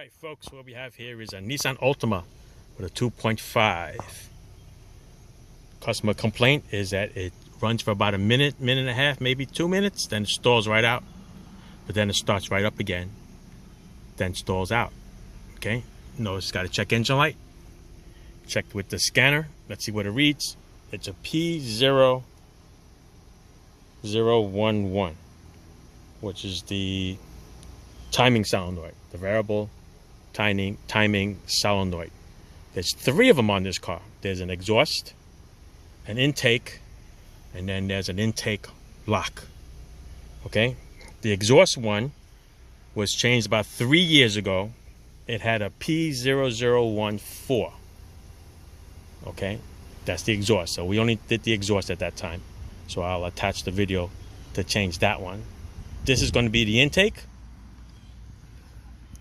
Alright folks, what we have here is a Nissan Altima with a 2.5. Customer complaint is that it runs for about a minute, minute and a half, maybe 2 minutes, then it stalls right out. But then it starts right up again, then stalls out. Okay, notice it's got a check engine light. Checked with the scanner. Let's see what it reads. It's a P0011, which is the timing solenoid, the variable timing solenoid. There's 3 of them on this car. There's an exhaust, an intake, and then there's an intake lock. Okay, the exhaust one was changed about 3 years ago. It had a P0014. Okay, that's the exhaust. So we only did the exhaust at that time. So I'll attach the video to change that one. This is going to be the intake,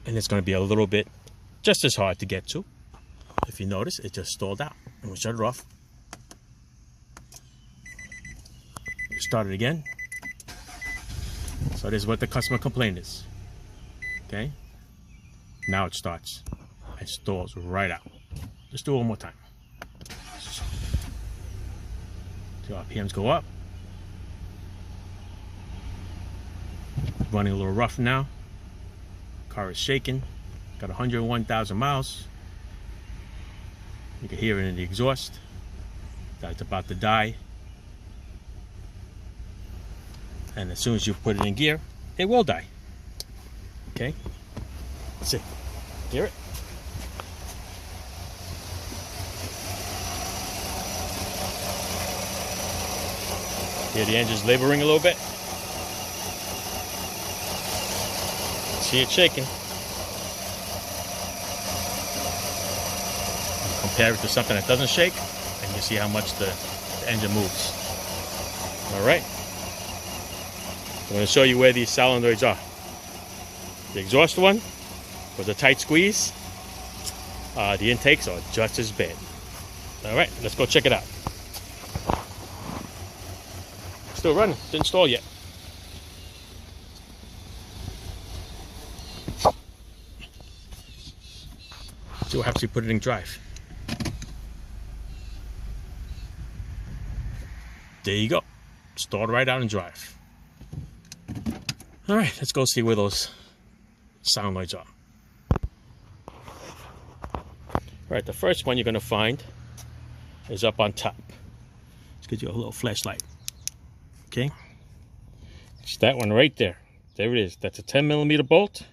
and it's going to be a little bit just as hard to get to. If you notice, it just stalled out. And we shut it off. Start it again. So this is what the customer complaint is. Okay, now it starts and stalls right out. Let's do it one more time. So RPMs go up. Running a little rough now. Car is shaking. Got 101,000 miles. You can hear it in the exhaust. That's about to die. And as soon as you put it in gear, it will die. Okay? Let's see. Hear it? Hear the engine's laboring a little bit. See it shaking. You compare it to something that doesn't shake, and you see how much the engine moves. All right. I'm going to show you where these solenoids are. The exhaust one was a tight squeeze. The intakes are just as bad. All right, let's go check it out. Still running, didn't stall yet. See what happens if you put it in drive. There you go. Stalled right out in drive. All right, let's go see where those solenoids are. All right, the first one you're going to find is up on top. Let's get you a little flashlight. Okay, it's that one right there. There it is. That's a 10mm bolt.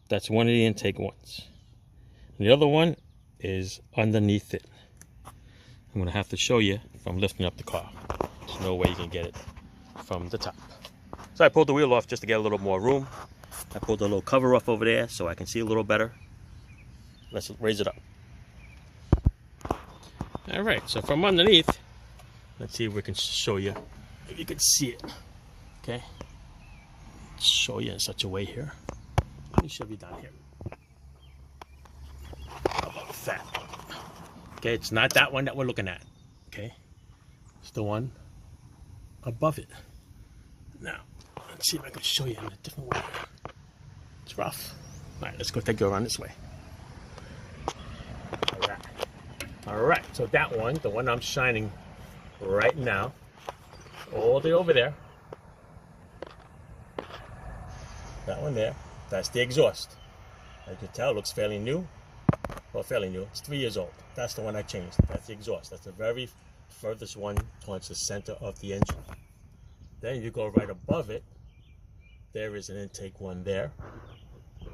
That's one of the intake ones. And the other one is underneath it. I'm going to have to show you if I'm lifting up the car. There's no way you can get it from the top. So I pulled the wheel off just to get a little more room. I pulled a little cover off over there so I can see a little better. Let's raise it up. All right, so from underneath, let's see if we can show you, if you can see it. Okay, show you in such a way here. Let me shove you down here. How about that? Okay, it's not that one that we're looking at. Okay, it's the one above it. Now, let's see if I can show you in a different way. It's rough. All right, let's go take you around this way. All right. All right, so that one, the one I'm shining right now, all the way over there. That one there, that's the exhaust. As you can tell, it looks fairly new. Well, fairly new. It's 3 years old. That's the one I changed. That's the exhaust. That's the very furthest one towards the center of the engine. Then you go right above it. There is an intake one there.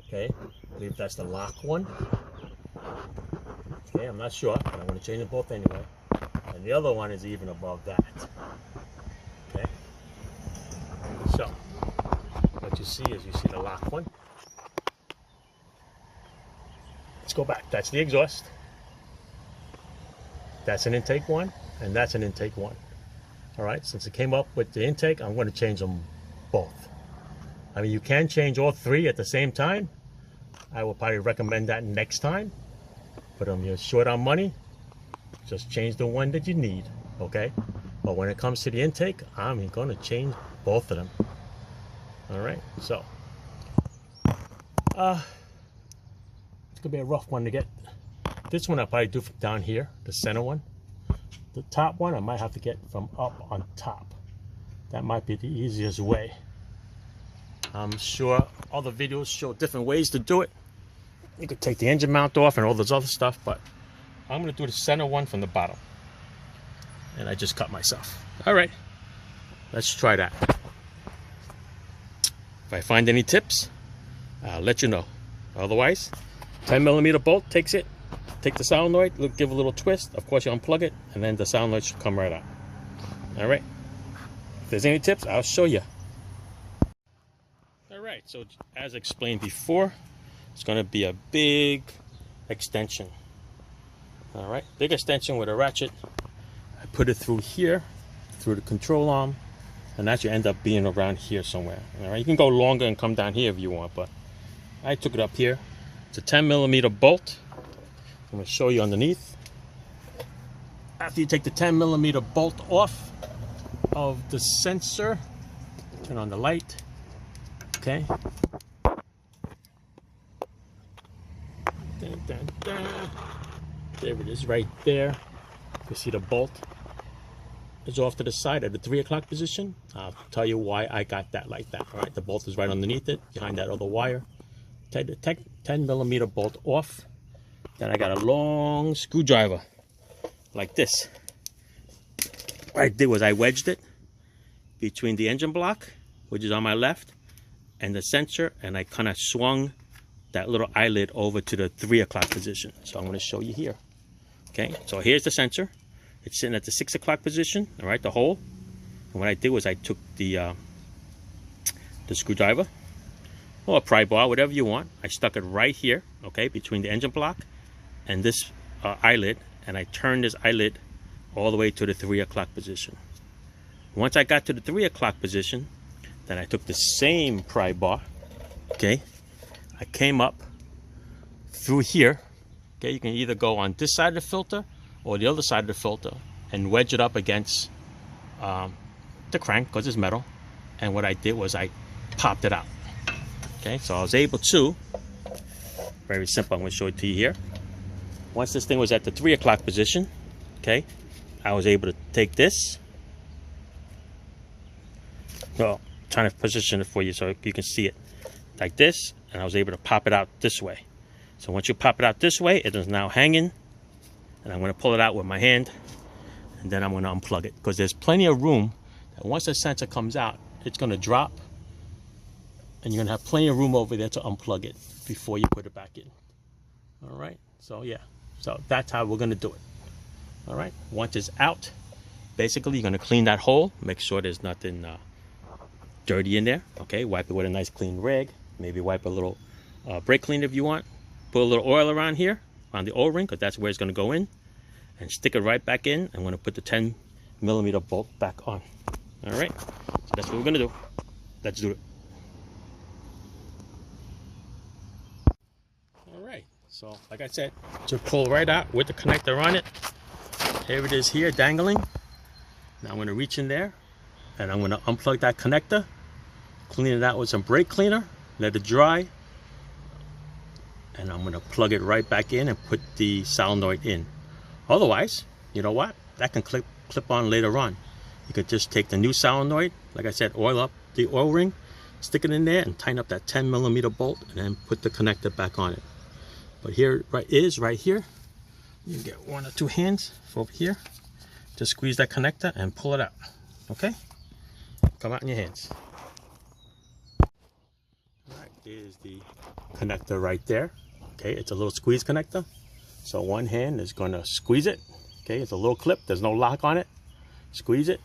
Okay, I believe that's the lock one. Okay, I'm not sure, but I'm going to change them both anyway. And the other one is even above that. Okay, so what you see is you see the lock one. Let's go back. That's the exhaust. That's an intake one, and that's an intake one. All right, since it came up with the intake, I'm going to change them both. I mean, you can change all 3 at the same time. I will probably recommend that next time. But you're short on money, just change the one that you need, okay? But when it comes to the intake, I'm going to change both of them. All right, so gonna be a rough one to get. This one I'll probably do from down here, the center one. The top one I might have to get from up on top. That might be the easiest way. I'm sure other videos show different ways to do it. You could take the engine mount off and all this other stuff, but I'm gonna do the center one from the bottom. And I just cut myself. All right, let's try that. If I find any tips, I'll let you know. Otherwise, 10mm bolt takes it. Take the solenoid, give a little twist. Of course, you unplug it, and then the solenoid should come right out. All right. If there's any tips, I'll show you. All right. So as explained before, it's going to be a big extension. All right. Big extension with a ratchet. I put it through here, through the control arm, and that should end up being around here somewhere. All right. You can go longer and come down here if you want, but I took it up here. It's a 10mm bolt. I'm going to show you underneath. After you take the 10mm bolt off of the sensor, turn on the light. Okay. Dun, dun, dun. There it is, right there. You see the bolt is off to the side at the 3 o'clock position. I'll tell you why I got that like that. All right, the bolt is right underneath it, behind that other wire. Take the 10mm bolt off. Then I got a long screwdriver like this. What I did was I wedged it between the engine block, which is on my left, and the sensor, and I kind of swung that little eyelid over to the 3 o'clock position. So I'm going to show you here. Okay, so here's the sensor. It's sitting at the 6 o'clock position, all right, the hole. And what I did was I took the screwdriver, or a pry bar, whatever you want. I stuck it right here, okay, between the engine block and this eyelid, and I turned this eyelid all the way to the 3 o'clock position. Once I got to the 3 o'clock position, then I took the same pry bar, okay, I came up through here, okay, you can either go on this side of the filter or the other side of the filter and wedge it up against the crank, because it's metal, and what I did was I popped it out. Okay, so I was able to, very simple, I'm going to show it to you here. Once this thing was at the 3 o'clock position, okay, I was able to take this. Well, trying to position it for you so you can see it like this, and I was able to pop it out this way. So once you pop it out this way, it is now hanging, and I'm going to pull it out with my hand, and then I'm going to unplug it, because there's plenty of room that once the sensor comes out, it's going to drop, and you're going to have plenty of room over there to unplug it before you put it back in. All right, so yeah, so that's how we're going to do it. All right, once it's out, basically you're going to clean that hole, make sure there's nothing dirty in there. Okay, wipe it with a nice clean rag, maybe wipe a little brake cleaner if you want. Put a little oil around here, on the O-ring, because that's where it's going to go in, and stick it right back in. I'm going to put the 10mm bolt back on. All right, so that's what we're going to do. Let's do it. So, like I said, to pull right out with the connector on it. Here it is here, dangling. Now I'm going to reach in there, and I'm going to unplug that connector, clean it out with some brake cleaner, let it dry, and I'm going to plug it right back in and put the solenoid in. Otherwise, you know what? That can clip on later on. You could just take the new solenoid, like I said, oil up the oil ring, stick it in there, and tighten up that 10mm bolt, and then put the connector back on it. But here right here, you can get 1 or 2 hands over here, just squeeze that connector and pull it out. Okay, come out in your hands. All right, there's the connector right there. Okay, it's a little squeeze connector, so one hand is going to squeeze it. Okay, it's a little clip, there's no lock on it. Squeeze it.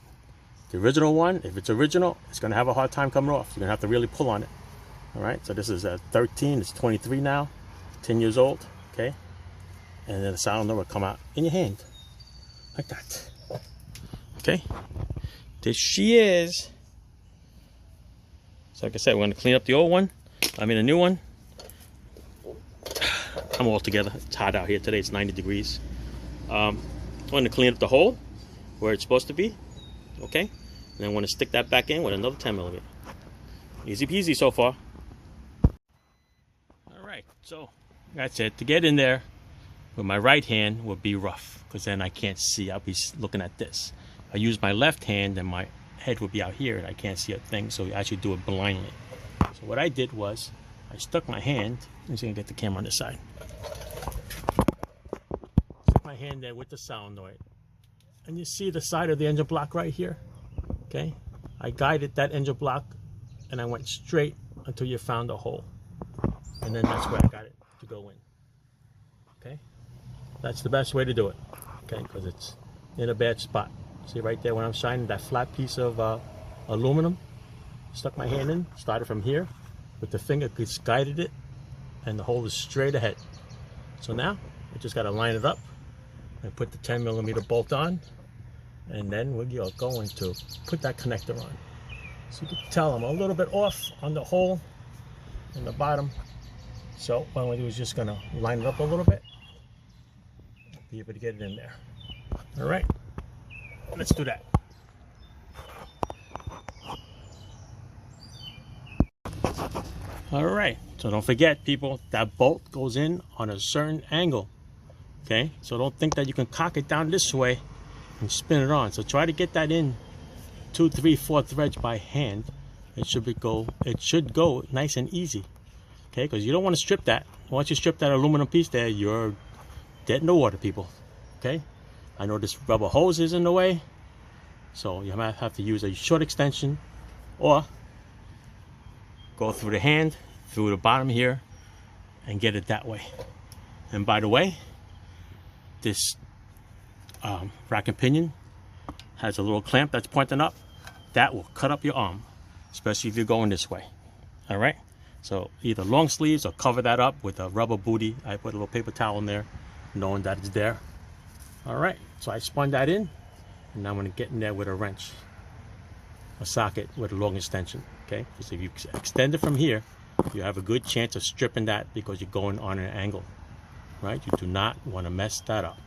The original one, if it's original, it's going to have a hard time coming off. You're going to have to really pull on it. All right, so this is a 13, it's 23 now. 10 years old, okay, and then the solenoid will come out in your hand like that. Okay, there she is. So like I said, we're going to clean up the old one, the new one. I'm all together. It's hot out here today, it's 90 degrees. I'm going to clean up the hole where it's supposed to be, okay, and then I'm going to stick that back in with another 10mm. Easy peasy so far. All right, so That's it. To get in there with my right hand would be rough, because then I can't see. I'll be looking at this. I use my left hand and my head would be out here and I can't see a thing, so I actually do it blindly. So what I did was I stuck my hand, I'm just gonna get the camera on this side. Stuck my hand there with the solenoid. And you see the side of the engine block right here? Okay? I guided that engine block and I went straight until you found a hole. And then that's where I got it to go in. Okay? That's the best way to do it. Okay? Because it's in a bad spot. See right there when I'm shining that flat piece of aluminum? Stuck my hand in, started from here, with the finger just guided it, and the hole is straight ahead. So now, I just got to line it up and put the 10mm bolt on, and then we're going to put that connector on. So you can tell I'm a little bit off on the hole in the bottom. So what I'm going to do is just going to line it up a little bit, be able to get it in there. All right. Let's do that. All right, so don't forget, people, that bolt goes in on a certain angle. Okay, so don't think that you can cock it down this way and spin it on. So try to get that in 2, 3, 4 threads by hand. It should go nice and easy. Okay, because you don't want to strip that. Once you strip that aluminum piece there, you're dead in the water, people. Okay. I know this rubber hose is in the way, so you might have to use a short extension or go through the hand, through the bottom here, and get it that way. And by the way, this rack and pinion has a little clamp that's pointing up. That will cut up your arm, especially if you're going this way. All right? So either long sleeves or cover that up with a rubber booty. I put a little paper towel in there, knowing that it's there. All right, so I spun that in, and now I'm going to get in there with a wrench, a socket with a long extension, okay? Because if you extend it from here, you have a good chance of stripping that because you're going on an angle, right? You do not want to mess that up.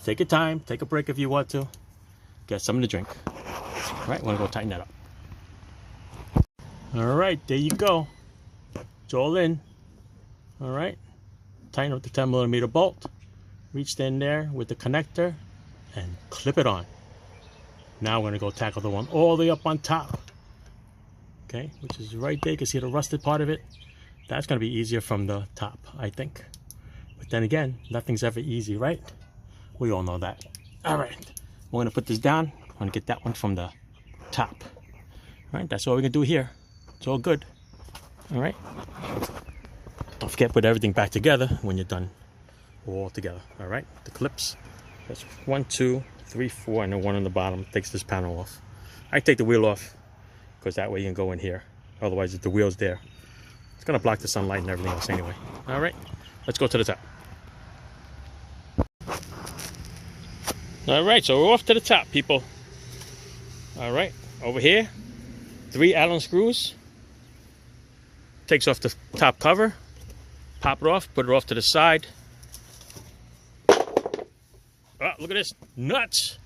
Take your time, take a break if you want to, get something to drink. All right, we're going to go tighten that up. All right, there you go. It's all in. All right, tighten up the 10mm bolt. Reach in there with the connector and clip it on. Now we're going to go tackle the one all the way up on top. Okay, which is right there. You can see the rusted part of it. That's going to be easier from the top, I think. But then again, nothing's ever easy, right? We all know that. All right, we're going to put this down. I'm going to get that one from the top. All right, that's all we can do here. It's all good. All right. Don't forget to put everything back together when you're done. All together. All right, the clips, that's 1, 2, 3, 4, and then one on the bottom takes this panel off. I take the wheel off because that way you can go in here, otherwise if the wheel's there, it's gonna block the sunlight and everything else anyway. All right, let's go to the top. All right, so we're off to the top, people. All right, over here, 3 Allen screws, takes off the top cover, pop it off, put it off to the side. Oh, look at this. Nuts.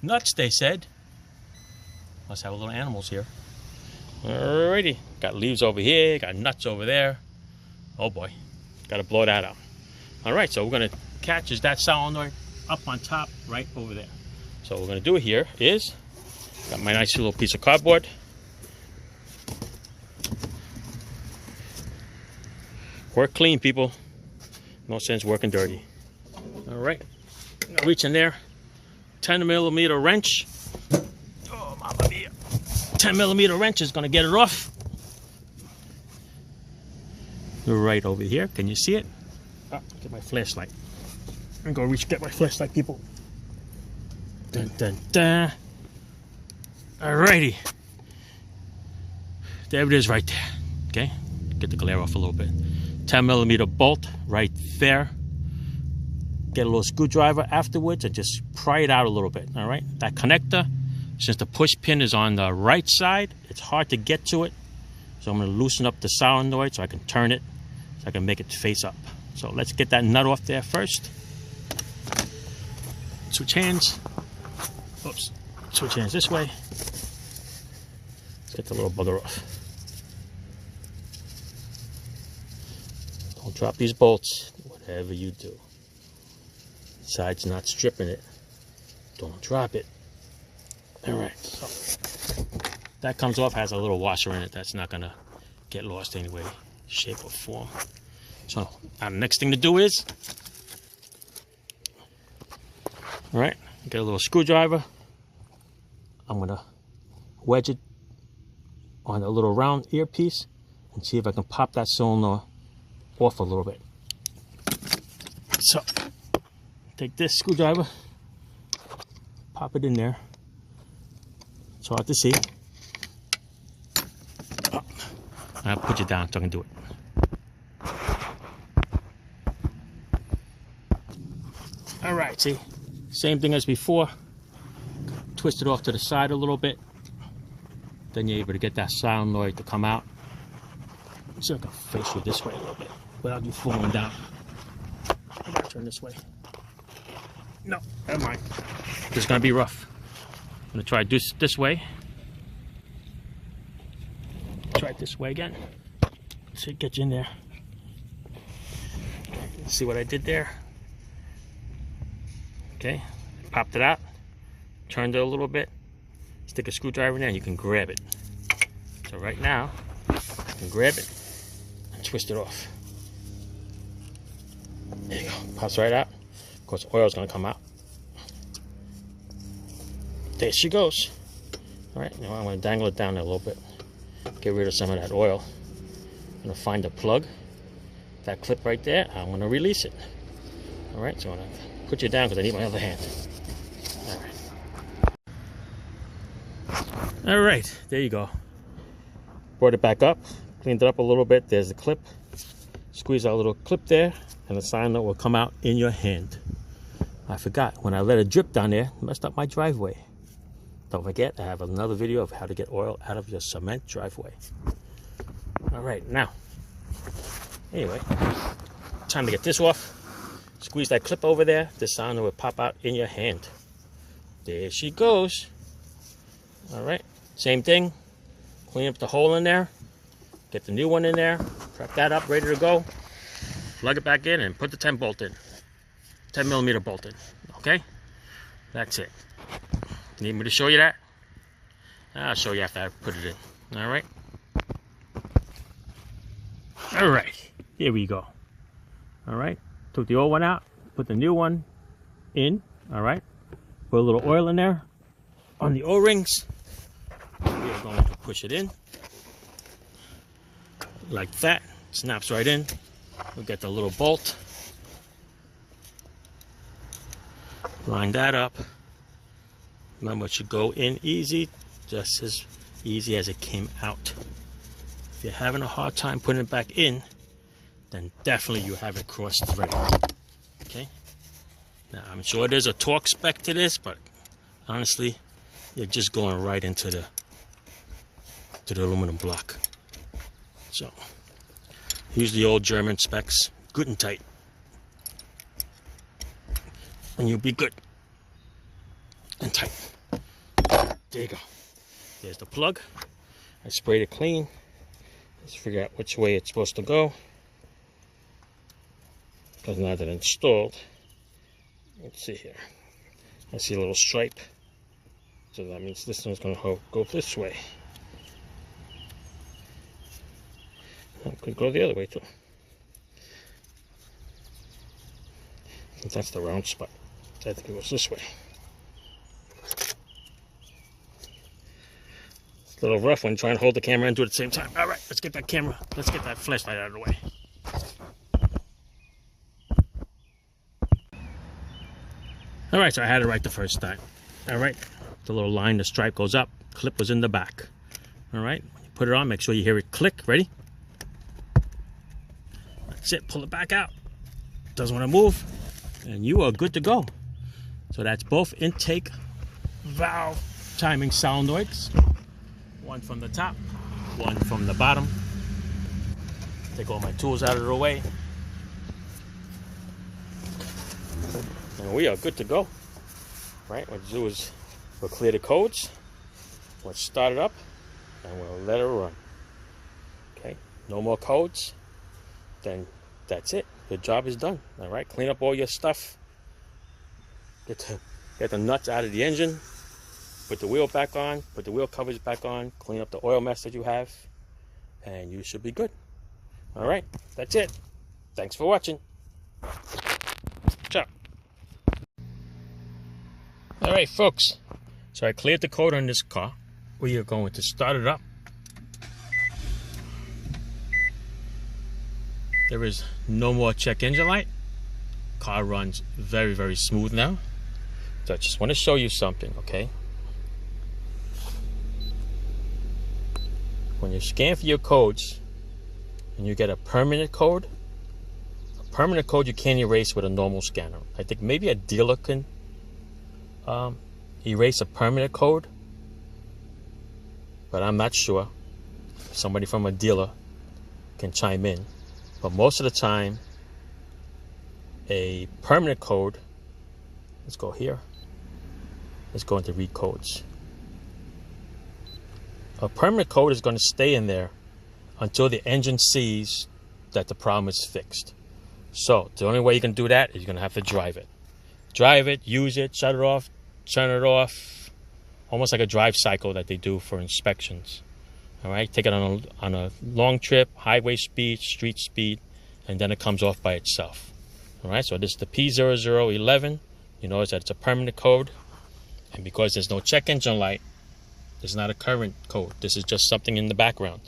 Nuts, they said. Must have little animals here. Alrighty. Got leaves over here. Got nuts over there. Oh boy. Got to blow that out. Alright, so we're going to catch that solenoid up on top right over there. So what we're going to do here is, got my nice little piece of cardboard. Work clean, people. No sense working dirty. Alright. Reach in there, 10mm wrench. Oh, mamma mia. 10mm wrench is going to get it off. Right over here. Can you see it? Oh, get my flashlight. I'm going to get my flashlight, people. Dun, dun, dun. Alrighty. There it is right there. Okay. Get the glare off a little bit. 10mm bolt right there. Get a little screwdriver afterwards and just pry it out a little bit. All right, that connector, since the push pin is on the right side, it's hard to get to it. So I'm going to loosen up the solenoid so I can turn it, so I can make it face up. So let's get that nut off there first. Switch hands. Oops. Switch hands this way. Let's get the little bugger off. Don't drop these bolts. whatever you do. Besides not stripping it, don't drop it. Alright, so that comes off, has a little washer in it that's not gonna get lost anyway, shape or form. So the next thing to do is, alright, get a little screwdriver. I'm gonna wedge it on a little round earpiece and see if I can pop that solenoid off a little bit. So take this screwdriver, pop it in there. It's hard to see. Oh, I'll put it down so I can do it. Alright, see? Same thing as before. Twist it off to the side a little bit. Then you're able to get that solenoid to come out. So I can face you this way a little bit without you falling down. I gotta turn this way. No, never mind. This is gonna be rough. I'm gonna try this way. Try it this way again. See, get you in there. See what I did there? Okay, popped it out, turned it a little bit, stick a screwdriver in there and you can grab it. So right now, you can grab it and twist it off. There you go, pops right out. Of course, oil's gonna come out. There she goes. All right, now I'm gonna dangle it down there a little bit. Get rid of some of that oil. I'm gonna find the plug, that clip right there, I'm gonna release it. All right, so I'm gonna put you down because I need my other hand. All right, there you go. Brought it back up, cleaned it up a little bit. There's the clip. Squeeze out a little clip there, and the solenoid will come out in your hand. I forgot, when I let it drip down there, it messed up my driveway. Don't forget, I have another video of how to get oil out of your cement driveway. All right, now, anyway, time to get this off. Squeeze that clip over there, the solenoid will pop out in your hand. There she goes. All right, same thing. Clean up the hole in there. Get the new one in there. Prep that up, ready to go. Plug it back in and put the 10 bolt in. 10 millimeter bolt in, okay? That's it. Need me to show you that? I'll show you after I put it in, all right? All right, here we go. All right, took the old one out, put the new one in, all right? Put a little oil in there on the O-rings. We are going to push it in like that. Snaps right in. We'll get the little bolt. Line that up. Remember, it should go in easy, just as easy as it came out. If you're having a hard time putting it back in, then definitely you haven't cross-threaded. Okay? Now, I'm sure there's a torque spec to this, but honestly, you're just going right into the aluminum block. So, use the old German specs, good and tight, and you'll be good and tight. There you go. There's the plug. I sprayed it clean. Let's figure out which way it's supposed to go. Because now that it's installed, let's see here. I see a little stripe. So that means this one's going to go this way. It could go the other way too. That's the round spot. I think it goes this way. A little rough when trying to hold the camera and do it at the same time. All right, let's get that camera. Let's get that flashlight out of the way. All right, so I had it right the first time. All right, the little line, the stripe goes up. Clip was in the back. All right, put it on. Make sure you hear it click. Ready? That's it. Pull it back out. Doesn't want to move, and you are good to go. So that's both intake valve timing solenoids. One from the top, one from the bottom. Take all my tools out of the way. And we are good to go. Right, what we'll do is we'll clear the codes. We'll start it up and we'll let it run. Okay, no more codes. Then that's it. The job is done. All right, clean up all your stuff. Get the nuts out of the engine. Put the wheel back on. Put the wheel covers back on. Clean up the oil mess that you have, and you should be good. All right, that's it. Thanks for watching. Ciao. All right, folks. So I cleared the code on this car. We are going to start it up. There is no more check engine light. Car runs very, very smooth now. So I just want to show you something, okay? When you scan for your codes and you get a permanent code you can't erase with a normal scanner. I think maybe a dealer can erase a permanent code, but I'm not sure. Somebody from a dealer can chime in. But most of the time, a permanent code, let's go here. Let's go into read codes. A permanent code is going to stay in there until the engine sees that the problem is fixed. So the only way you can do that is you're going to have to drive it. Drive it, use it, shut it off, turn it off. Almost like a drive cycle that they do for inspections. All right, take it on a long trip, highway speed, street speed, and then it comes off by itself. All right, so this is the P0011. You notice that it's a permanent code. And because there's no check engine light, it's not a current code. This is just something in the background.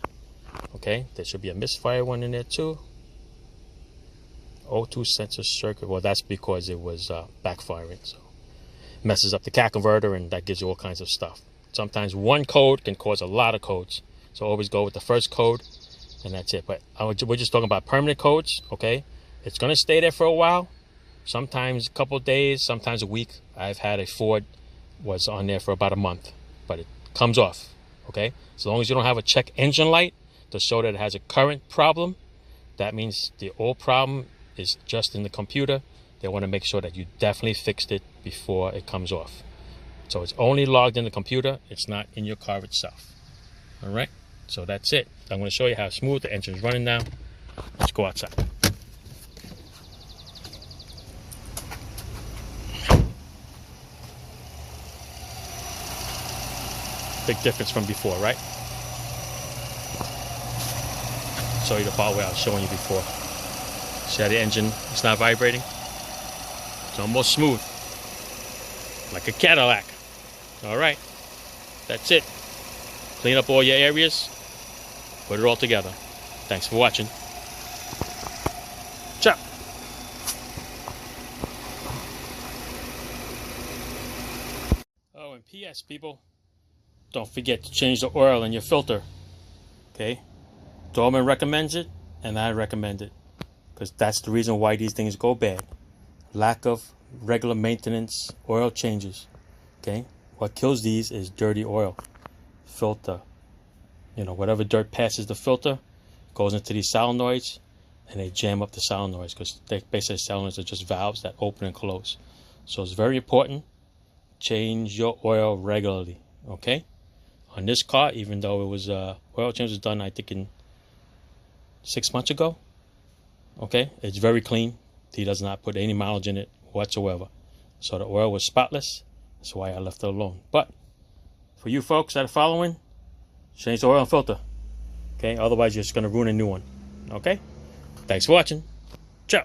Okay, there should be a misfire one in there too. O2 sensor circuit. Well, that's because it was backfiring. So it messes up the cat converter, and that gives you all kinds of stuff. Sometimes one code can cause a lot of codes. So always go with the first code, and that's it. But we're just talking about permanent codes, okay? It's going to stay there for a while. Sometimes a couple of days, sometimes a week. I've had a Ford was on there for about a month, but it comes off, okay? So long as you don't have a check engine light to show that it has a current problem, that means the old problem is just in the computer. They want to make sure that you definitely fixed it before it comes off. So it's only logged in the computer. It's not in your car itself. All right? So that's it. I'm going to show you how smooth the engine is running now. Let's go outside. Big difference from before, right? Show you the part where I was showing you before. See how the engine is not vibrating? It's almost smooth. Like a Cadillac. All right. That's it. Clean up all your areas. Put it all together. Thanks for watching. Ciao. Oh, and P.S. people, don't forget to change the oil in your filter. Okay? Dorman recommends it, and I recommend it. Because that's the reason why these things go bad. Lack of regular maintenance, oil changes. Okay? What kills these is dirty oil. Filter. You know, whatever dirt passes the filter goes into these solenoids, and they jam up the solenoids, because basically solenoids are just valves that open and close. So it's very important. Change your oil regularly. Okay? On this car, even though it was oil change was done, I think in 6 months ago. Okay? It's very clean. He does not put any mileage in it whatsoever. So the oil was spotless. That's why I left it alone. But for you folks that are following, change the oil and filter. Okay? Otherwise, you're just going to ruin a new one. Okay? Thanks for watching. Ciao.